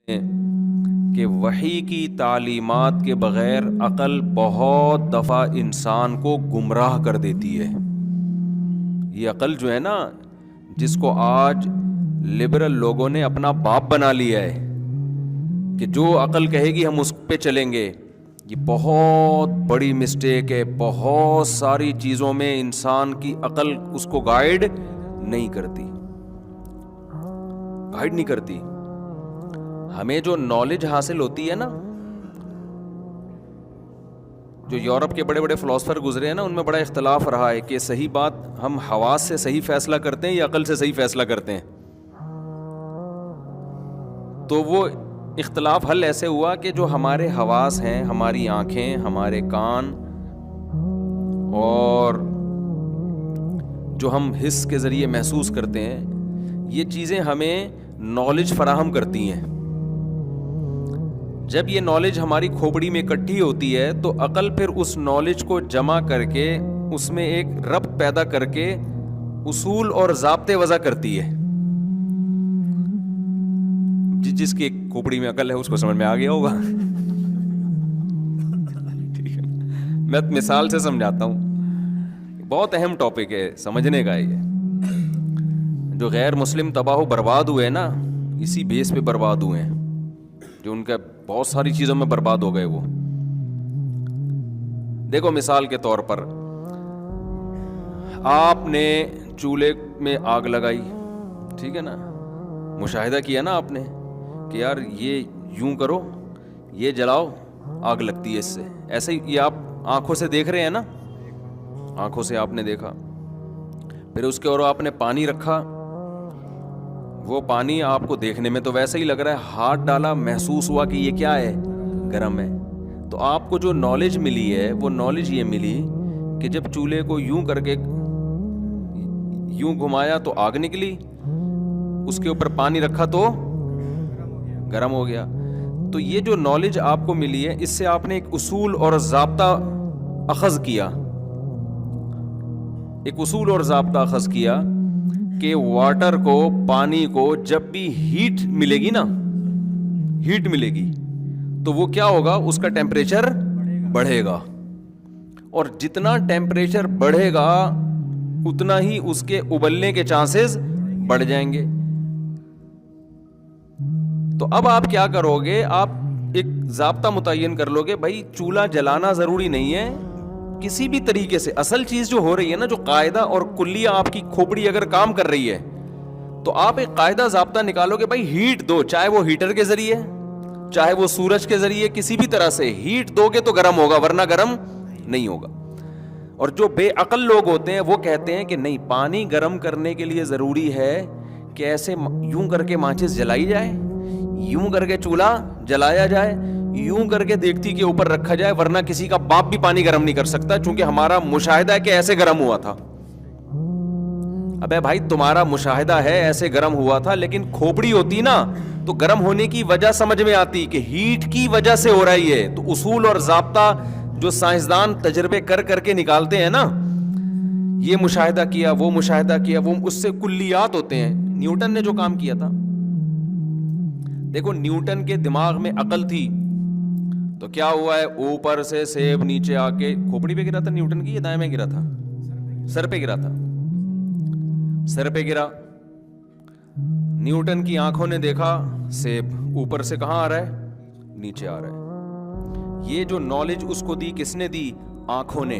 کہ وحی کی تعلیمات کے بغیر عقل بہت دفعہ انسان کو گمراہ کر دیتی ہے. یہ عقل جو ہے نا، جس کو آج لبرل لوگوں نے اپنا باپ بنا لیا ہے کہ جو عقل کہے گی ہم اس پہ چلیں گے، یہ بہت بڑی مسٹیک ہے. بہت ساری چیزوں میں انسان کی عقل اس کو گائیڈ نہیں کرتی. ہمیں جو نالج حاصل ہوتی ہے نا، جو یورپ کے بڑے بڑے فلاسفر گزرے ہیں نا، ان میں بڑا اختلاف رہا ہے کہ صحیح بات ہم حواس سے صحیح فیصلہ کرتے ہیں یا عقل سے صحیح فیصلہ کرتے ہیں. تو وہ اختلاف حل ایسے ہوا کہ جو ہمارے حواس ہیں، ہماری آنکھیں، ہمارے کان، اور جو ہم حس کے ذریعے محسوس کرتے ہیں، یہ چیزیں ہمیں نالج فراہم کرتی ہیں. جب یہ نالج ہماری کھوپڑی میں اکٹھی ہوتی ہے تو عقل پھر اس نالج کو جمع کر کے اس میں ایک ربط پیدا کر کے اصول اور ضابطے وضع کرتی ہے. جس کی کھوپڑی میں عقل ہے اس کو سمجھ میں آ گیا ہوگا. ٹھیک ہے، میں مثال سے سمجھاتا ہوں. بہت اہم ٹاپک ہے سمجھنے کا. یہ جو غیر مسلم تباہ و برباد ہوئے نا، اسی بیس پہ برباد ہوئے ہیں. جو ان کا بہت ساری چیزوں میں برباد ہو گئے. وہ دیکھو، مثال کے طور پر آپ نے چولہے میں آگ لگائی، ٹھیک ہے نا، مشاہدہ کیا نا آپ نے کہ یار یہ یوں کرو، یہ جلاؤ، آگ لگتی ہے اس سے. ایسے ہی یہ آپ آنکھوں سے دیکھ رہے ہیں نا، آنکھوں سے آپ نے دیکھا. پھر اس کے اور آپ نے پانی رکھا، وہ پانی آپ کو دیکھنے میں تو ویسے ہی لگ رہا ہے، ہاتھ ڈالا، محسوس ہوا کہ یہ کیا ہے، گرم ہے. تو آپ کو جو نالج ملی ہے وہ نالج یہ ملی کہ جب چولہے کو یوں کر کے یوں گھمایا تو آگ نکلی، اس کے اوپر پانی رکھا تو گرم ہو گیا. تو یہ جو نالج آپ کو ملی ہے، اس سے آپ نے ایک اصول اور ضابطہ اخذ کیا. ایک اصول اور ضابطہ اخذ کیا کہ واٹر کو، پانی کو جب بھی ہیٹ ملے گی نا، ہیٹ ملے گی تو وہ کیا ہوگا، اس کا ٹیمپریچر بڑھے گا. اور جتنا ٹیمپریچر بڑھے گا اتنا ہی اس کے ابلنے کے چانسز بڑھ جائیں گے. تو اب آپ کیا کرو گے، آپ ایک ضابطہ متعین کر لو گے، بھائی چولہا جلانا ضروری نہیں ہے کسی بھی طریقے سے. اصل چیز جو ہو رہی ہے نا، جو قاعدہ اور کلیہ آپ کی کھوپڑی اگر کام کر رہی ہے تو آپ ایک قاعدہ ضابطہ نکالو گے، بھائی ہیٹ دو، چاہے وہ ہیٹر کے ذریعے، چاہے وہ سورج کے ذریعے، کسی بھی طرح سے ہیٹ دو گے تو گرم ہوگا، ورنہ گرم نہیں ہوگا. اور جو بے عقل لوگ ہوتے ہیں وہ کہتے ہیں کہ نہیں، پانی گرم کرنے کے لیے ضروری ہے کہ ایسے یوں کر کے ماچس جلائی جائے، یوں کر کے چولہا جلایا جائے، یوں کر کے دیگچی کے اوپر رکھا جائے، ورنہ کسی کا باپ بھی پانی گرم نہیں کر سکتا، چونکہ ہمارا مشاہدہ ہے کہ ایسے گرم ہوا تھا. ابے بھائی تمہارا مشاہدہ ہے ایسے گرم ہوا تھا، لیکن کھوپڑی ہوتی نا تو گرم ہونے کی وجہ سمجھ میں آتی کہ ہیٹ کی وجہ سے ہو رہی ہے. تو اصول اور ضابطہ جو سائنسدان تجربے کر کر کے نکالتے ہیں نا، یہ مشاہدہ کیا، وہ مشاہدہ کیا، وہ اس سے کلیات ہوتے ہیں. نیوٹن نے جو کام کیا تھا، دیکھو نیوٹن کے دماغ میں عقل تھی تو کیا ہوا ہے، اوپر سے سیب نیچے آ کے کھوپڑی پہ گرا تھا نیوٹن کی، یا دائیں میں گرا تھا، سر پہ گرا تھا، سر پہ گرا. نیوٹن کی آنکھوں نے دیکھا سیب اوپر سے کہاں آ رہا ہے، نیچے آ رہا ہے. یہ جو نالج اس کو دی کس نے دی، آنکھوں نے.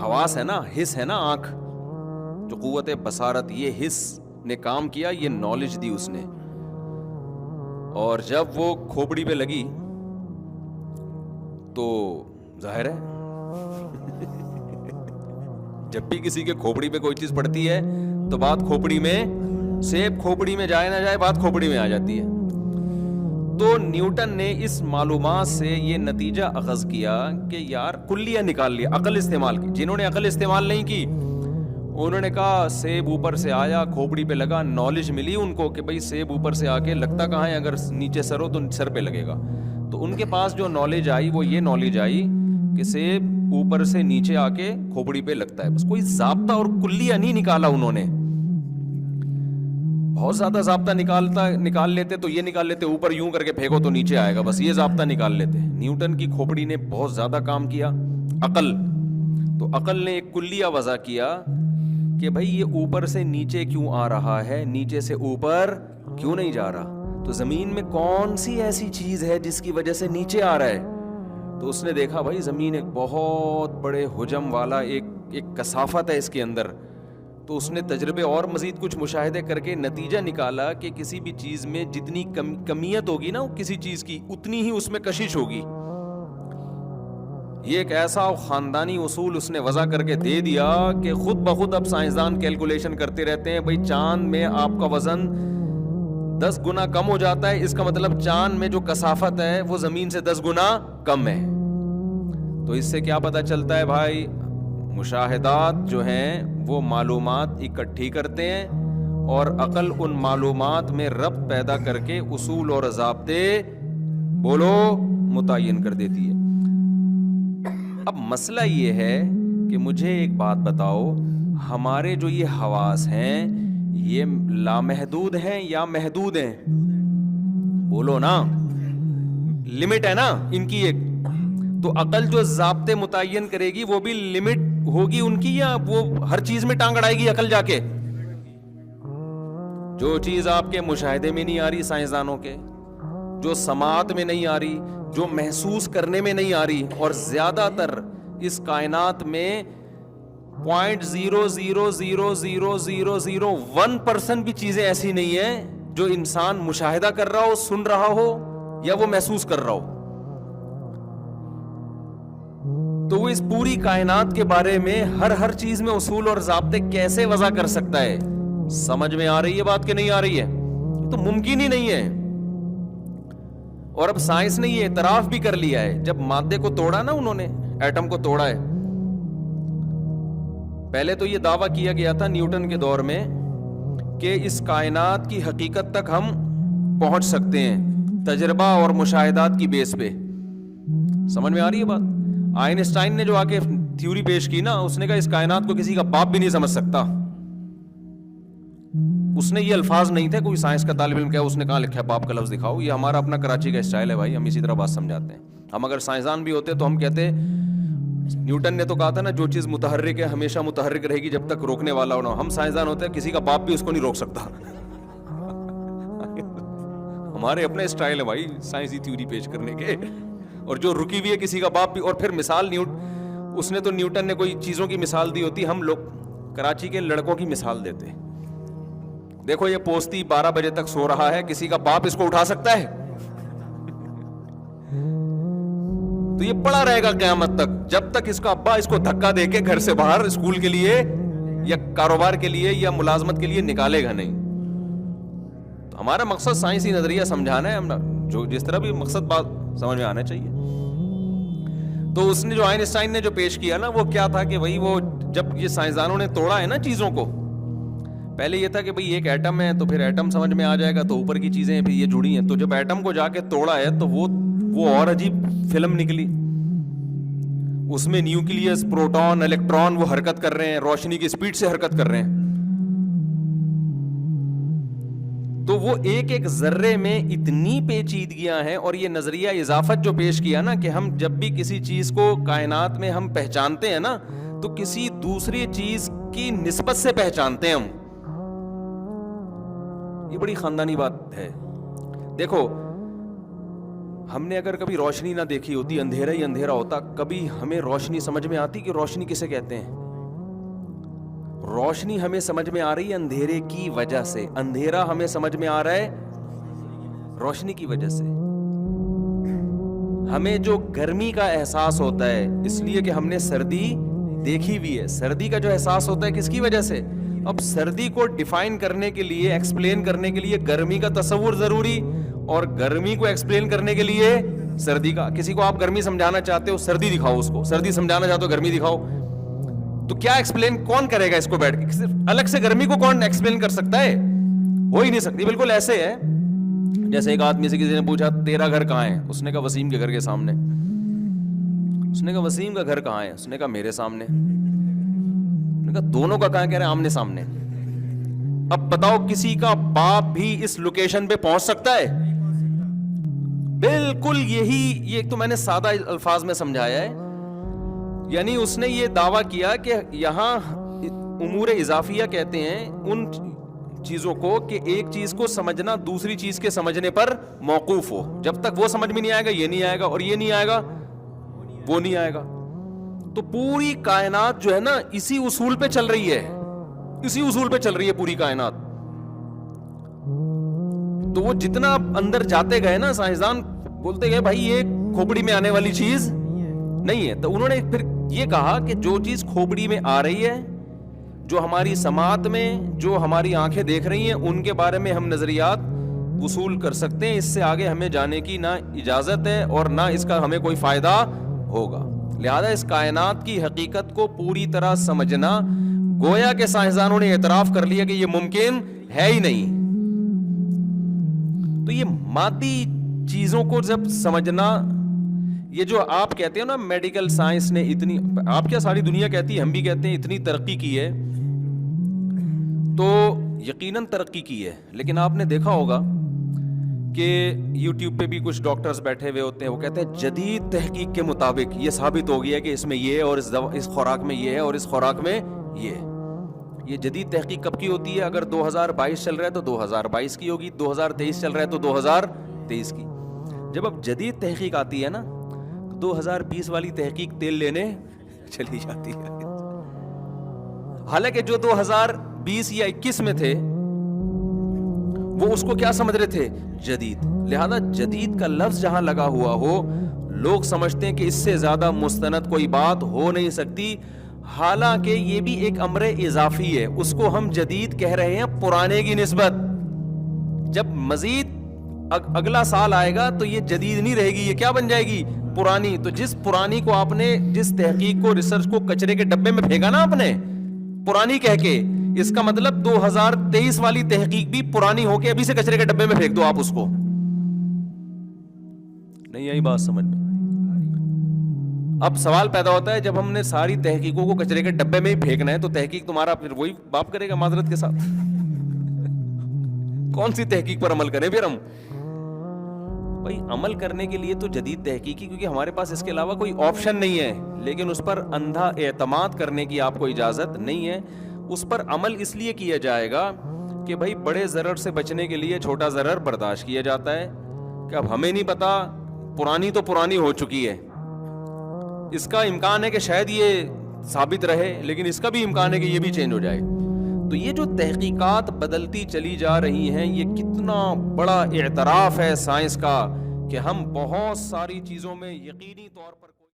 حواس ہے نا، حس ہے نا، آنکھ جو قوت بصارت، یہ حس نے کام کیا، یہ نالج دی اس نے. اور جب وہ کھوپڑی پہ لگی تو ظاہر ہے جب بھی کسی کے کھوپڑی پہ کوئی چیز پڑتی ہے تو بات کھوپڑی میں، سیب کھوپڑی میں جائے نہ جائے، بات کھوپڑی میں آ جاتی ہے. تو نیوٹن نے اس معلومات سے یہ نتیجہ اخذ کیا کہ یار کلیہ نکال لیا، عقل استعمال کی. جنہوں نے عقل استعمال نہیں کی انہوں نے کہا سیب اوپر سے آیا، کھوپڑی پہ لگا، نالج ملی ان کو کہ بھئی سیب اوپر سے آ کے لگتا کہاں ہے، اگر نیچے سر ہو تو سر پہ لگے گا. تو ان کے پاس جو نالج آئی وہ یہ نالج آئی کہ سیب اوپر سے نیچے آ کے کھوپڑی پہ لگتا ہے. بس کوئی ضابطہ اور کلیہ نہیں نکالا انہوں نے. بہت زیادہ ضابطہ نکال لیتے تو یہ نکال لیتے اوپر یوں کر کے پھینکو تو نیچے آئے گا, بس یہ ضابطہ نکال لیتے. نیوٹن کی کھوپڑی نے بہت زیادہ کام کیا. عقل, تو عقل نے ایک کلیہ وضع کیا کہ بھائی یہ اوپر سے نیچے کیوں آ رہا ہے, نیچے سے اوپر کیوں نہیں جا رہا, تو زمین میں کون سی ایسی چیز ہے جس کی وجہ سے نیچے آ رہا ہے. تو اس نے دیکھا بھائی زمین ایک بہت بڑے حجم والا ایک کثافت ہے اس کے اندر. تو اس نے تجربے اور مزید کچھ مشاہدے کر کے نتیجہ نکالا کہ کسی بھی چیز میں جتنی کمیت ہوگی نا کسی چیز کی, اتنی ہی اس میں کشش ہوگی. یہ ایک ایسا خاندانی اصول اس نے وضع کر کے دے دیا کہ خود بخود اب سائنسدان کیلکولیشن کرتے رہتے ہیں, بھائی چاند میں آپ کا وزن 10 گنا کم ہو جاتا ہے, اس کا مطلب چاند میں جو کثافت ہے وہ زمین سے 10 گنا کم ہے. تو اس سے کیا پتہ چلتا ہے بھائی, مشاہدات جو ہیں وہ معلومات اکٹھی کرتے ہیں اور عقل ان معلومات میں ربط پیدا کر کے اصول اور ضابطے بولو متعین کر دیتی ہے. اب مسئلہ یہ ہے کہ مجھے ایک بات بتاؤ, ہمارے جو یہ حواس ہیں یہ لامحدود ہیں یا محدود ہیں؟ بولو نا, لمٹ ہے نا ان کی ایک. تو عقل جو ضابطے متعین کرے گی وہ بھی لمٹ ہوگی ان کی, یا وہ ہر چیز میں ٹانگ اڑائے گی عقل جا کے؟ جو چیز آپ کے مشاہدے میں نہیں آ رہی سائنسدانوں کے, جو سماعت میں نہیں آ رہی, جو محسوس کرنے میں نہیں آ رہی, اور زیادہ تر اس کائنات میں 0.0000001% بھی چیزیں ایسی نہیں ہیں جو انسان مشاہدہ کر رہا ہو, سن رہا ہو یا وہ محسوس کر رہا ہو. تو وہ اس پوری کائنات کے بارے میں ہر چیز میں اصول اور ضابطے کیسے وضع کر سکتا ہے؟ سمجھ میں آ رہی ہے بات کہ نہیں آ رہی ہے؟ یہ تو ممکن ہی نہیں ہے. اور اب سائنس نے یہ اعتراف بھی کر لیا ہے, جب مادے کو توڑا نا انہوں نے, ایٹم کو توڑا ہے. پہلے تو یہ دعویٰ کیا گیا تھا نیوٹن کے دور میں کہ اس کائنات کی حقیقت تک ہم پہنچ سکتے ہیں تجربہ اور مشاہدات کی بیس پہ. سمجھ میں آ رہی ہے بات؟ آئنسٹائن نے جو آ کے تھیوری پیش کی نا, اس نے کہا اس کائنات کو کسی کا باپ بھی نہیں سمجھ سکتا. اس نے یہ الفاظ نہیں تھے, کوئی سائنس کا طالب علم کیا اس نے کہاں لکھا ہے باپ کا لفظ دکھاؤ. یہ ہمارا اپنا کراچی کا اسٹائل ہے بھائی, ہم اسی طرح بات سمجھاتے ہیں. ہم اگر سائنسدان بھی ہوتے تو ہم کہتے, نیوٹن نے تو کہا تھا نا جو چیز متحرک ہے ہمیشہ متحرک رہے گی جب تک روکنے والا ہونا. ہم سائنسدان ہوتے ہیں کسی کا باپ بھی اس کو نہیں روک سکتا. ہمارے اپنے اسٹائل ہے بھائی سائنسی تھیوری پیش کرنے کے, اور جو رکی ہوئی ہے کسی کا باپ بھی. اور پھر مثال اس نے تو نیوٹن نے کوئی چیزوں کی مثال دی ہوتی, ہم لوگ کراچی کے لڑکوں کی مثال دیتے. دیکھو یہ پوستی 12 بجے تک سو رہا ہے, کسی کا باپ اس کو اٹھا سکتا ہے؟ تو یہ پڑا رہے گا قیامت تک, جب تک اس کا ابا اس کو دھکا دے کے گھر سے باہر اسکول کے لیے یا کاروبار کے لیے یا ملازمت کے لیے نکالے گا نہیں. تو ہمارا مقصد سائنسی نظریہ سمجھانا ہے, ہم جو جس طرح بھی مقصد بات سمجھ میں آنا چاہیے. تو اس نے جو آئنسٹائن نے جو پیش کیا نا وہ کیا تھا کہ بھائی وہ جب یہ سائنسدانوں نے توڑا ہے نا چیزوں کو, پہلے یہ تھا کہ بھئی ایک ایٹم ہے تو پھر ایٹم سمجھ میں آ جائے گا, تو اوپر کی چیزیں پھر یہ جڑی ہیں. تو جب ایٹم کو جا کے توڑا ہے تو وہ اور عجیب فلم نکلی. اس میں نیوکلیس, پروٹون, الیکٹران وہ حرکت کر رہے ہیں, روشنی کی سپیڈ سے حرکت کر رہے ہیں. تو وہ ایک ذرے میں اتنی پیچیدگیاں ہیں. اور یہ نظریہ اضافت جو پیش کیا نا کہ ہم جب بھی کسی چیز کو کائنات میں ہم پہچانتے ہیں نا تو کسی دوسری چیز کی نسبت سے پہچانتے ہیں ہم. یہ بڑی خاندانی بات ہے. دیکھو ہم نے اگر کبھی روشنی نہ دیکھی ہوتی, اندھیرا ہی اندھیرا ہوتا, کبھی ہمیں روشنی سمجھ میں آتی کہ روشنی کسے کہتے ہیں؟ روشنی ہمیں سمجھ میں آ رہی ہے اندھیرے کی وجہ سے, اندھیرا ہمیں سمجھ میں آ رہا ہے روشنی کی وجہ سے. ہمیں جو گرمی کا احساس ہوتا ہے اس لیے کہ ہم نے سردی دیکھی بھی ہے. سردی کا جو احساس ہوتا ہے کس کی وجہ سے؟ اب سردی کو ڈیفائن کرنے کے لیے, ایکسپلین کرنے کے لیے گرمی کا تصور ضروری, اور گرمی کو ایکسپلین کرنے کے لیے سردی کا. کسی کو آپ گرمی سمجھانا چاہتے ہو سردی دکھاؤ, اس کو سردی سمجھانا چاہتے ہو گرمی دکھاؤ. تو کیا ایکسپلین کون کرے گا اس کو بیٹھ کے؟ صرف الگ سے گرمی کو کون ایکسپلین کر سکتا ہے؟ ہو ہی نہیں سکتی. بالکل ایسے ہے جیسے ایک آدمی سے کسی نے پوچھا تیرا گھر کہاں ہے, اس نے کہا وسیم کے گھر کے سامنے. اس نے کہا وسیم کا گھر کہاں ہے, اس نے کہا میرے سامنے. اس نے کہا دونوں کا کہاں؟ کہہ رہے آمنے سامنے. اب بتاؤ کسی کا باپ بھی اس لوکیشن پہ پہنچ سکتا ہے؟ بالکل یہی، یہ تو میں نے سادہ الفاظ میں سمجھایا ہے. یعنی اس نے یہ دعویٰ کیا کہ یہاں امور اضافیہ کہتے ہیں ان چیزوں کو کہ ایک چیز کو سمجھنا دوسری چیز کے سمجھنے پر موقوف ہو. جب تک وہ سمجھ میں نہیں آئے گا یہ نہیں آئے گا، اور یہ نہیں آئے گا وہ نہیں آئے گا. تو پوری کائنات جو ہے نا اسی اصول پہ چل رہی ہے، اسی اصول پہ چل رہی ہے پوری کائنات. تو وہ جتنا اندر جاتے گئے نا سائنسدان بولتے گئے بھائی یہ کھوپڑی میں آنے والی چیز نہیں ہے. تو انہوں نے پھر یہ کہا کہ جو چیز کھوپڑی میں آ رہی ہے، جو ہماری سماعت میں، جو ہماری آنکھیں دیکھ رہی ہیں، ان کے بارے میں ہم نظریات وصول کر سکتے ہیں. اس سے آگے ہمیں جانے کی نہ اجازت ہے اور نہ اس کا ہمیں کوئی فائدہ ہوگا. لہذا اس کائنات کی حقیقت کو پوری طرح سمجھنا، گویا کہ سائنسدانوں نے اعتراف کر لیا کہ یہ ممکن ہے ہی نہیں. تو یہ مادی چیزوں کو جب سمجھنا، یہ جو آپ کہتے ہیں نا میڈیکل سائنس نے اتنی، آپ کیا ساری دنیا کہتی ہے، ہم بھی کہتے ہیں اتنی ترقی کی ہے، تو یقیناً ترقی کی ہے. لیکن آپ نے دیکھا ہوگا کہ یوٹیوب پہ بھی کچھ ڈاکٹرز بیٹھے ہوئے ہوتے ہیں، وہ کہتے ہیں جدید تحقیق کے مطابق یہ ثابت ہو گیا کہ اس میں یہ ہے، اور اس خوراک میں یہ ہے، اور اس خوراک میں یہ ہے. یہ جدید تحقیق کب کی ہوتی ہے؟ اگر 2022 چل رہا ہے تو 2022 کی ہوگی، 2023 چل رہا ہے تو 2023 کی. جب اب جدید تحقیق آتی ہے نا تو 2020 والی تحقیق تیل لینے چلی جاتی ہے. حالانکہ جو 2020 یا 21 میں تھے وہ اس کو کیا سمجھ رہے تھے؟ جدید. لہذا جدید کا لفظ جہاں لگا ہوا ہو، لوگ سمجھتے ہیں کہ اس سے زیادہ مستند کوئی بات ہو نہیں سکتی. حالانکہ یہ بھی ایک امر اضافی ہے، اس کو ہم جدید کہہ رہے ہیں پرانے کی نسبت. جب مزید اگلا سال آئے گا تو یہ جدید نہیں رہے گی، یہ کیا بن جائے گی؟ پرانی. تو جس پرانی کو آپ نے، جس تحقیق کو، ریسرچ کو کچرے کے ڈبے میں پھینکا نا آپ نے پرانی کہہ کے، اس کا مطلب 2023 والی تحقیق بھی پرانی ہو کے ابھی سے کچرے کے ڈبے میں پھینک دو آپ اس کو. نہیں آئی بات سمجھ میں؟ اب سوال پیدا ہوتا ہے جب ہم نے ساری تحقیقوں کو کچرے کے ڈبے میں ہی پھینکنا ہے تو تحقیق تمہارا پھر وہی باپ کرے گا معذرت کے ساتھ. کون سی تحقیق پر عمل کریں پھر ہم؟ بھائی عمل کرنے کے لیے تو جدید تحقیقی، کیونکہ ہمارے پاس اس کے علاوہ کوئی آپشن نہیں ہے. لیکن اس پر اندھا اعتماد کرنے کی آپ کو اجازت نہیں ہے. اس پر عمل اس لیے کیا جائے گا کہ بھائی بڑے ضرر سے بچنے کے لیے چھوٹا ضرر برداشت کیا جاتا ہے. کہ اب ہمیں نہیں پتا، پرانی تو پرانی ہو چکی ہے، اس کا امکان ہے کہ شاید یہ ثابت رہے، لیکن اس کا بھی امکان ہے کہ یہ بھی چینج ہو جائے. تو یہ جو تحقیقات بدلتی چلی جا رہی ہیں، یہ کتنا بڑا اعتراف ہے سائنس کا کہ ہم بہت ساری چیزوں میں یقینی طور پر